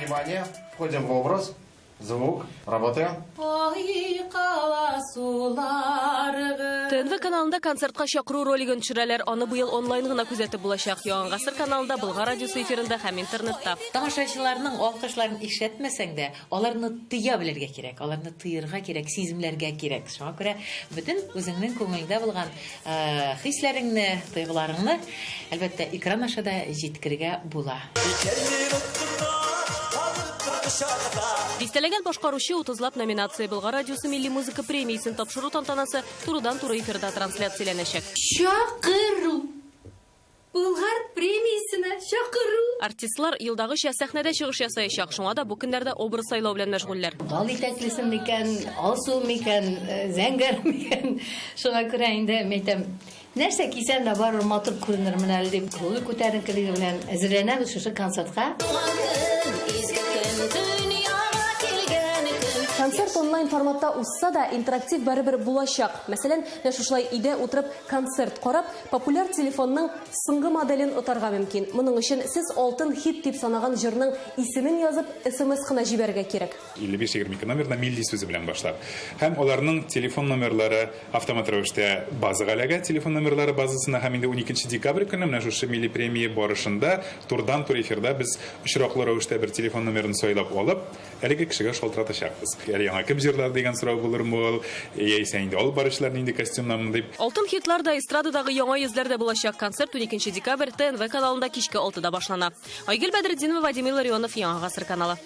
Внимание, входим в образ, звук, работаем. ТНВ каналында концертка чакыру ролигын төшерәләр. Аны быел онлайн гына күзәтеп булачак. Яңа гасыр каналында, Болгар радиосы эфирында һәм интернетта. Тамашачыларның алкышларын ишетмәсәң дә, аларны тыя белергә кирәк, аларны тыярга кирәк, сиземләргә кирәк. Шуңа күрә бөтен үзеңнең күңелдә булган хисләреңне, тойгыларыңны әлбәттә экран ашада җиткергә була. Дистәләгән башкаручы 30лап номинация Болгар радиосы милли музыка премиясын тапшыру тантанасы турыдан-туры эфирда трансляцияләнәчәк. Чакыру! Болгар премиясенә чакыру! Артистлар елдагыча сәхнәдә чыгыш ясаячак. Шуңа да бу көндәрдә образ сайлау белән мәшгульләр. Гал итәклесен микән, алсу микән, зәңгәр микән? Шуңа күрә инде мәйтәм, нәрсә кисән дә барыр матур күренер менә әле дип, күңел күтәренкелеге белән әзерләнәбез шушы концертка. Концерт онлайн форматта узса да интерактив барыбер булачак. Мәсәлән, шушлай өйдә утырып концерт карап, популяр телефонның соңгы моделен отарга мөмкин. Моның өчен сез алтын хит дип санаган җырның исемен язып, SMS кына җибәргә кирәк. 55-22 номерна милли сүзе белән башлар. Һәм аларның телефон номерлары автомат рәвештә базага эләгә. Телефон номерлары базасына һәм инде 12 декабрь көнне менә шушы милли премия барышында турдан-тур эфирда без очраклы рәвештә бер телефон номерын сайлап алып, әлеге кешегә шалтыратачакбыз. Яңа кем җырлар дигән сорау булырмы ул? Яисә инде ал барышларны инде костюмнамы дип. Алтын хитларда эстрададагы яңа йөзләрдә булачак. Концерт 12 декабрь ТНВ каналында кичке 6-да башлана. Айгөл Бәдретдинова, Вадим Илларионов, Яңа гасыр каналы.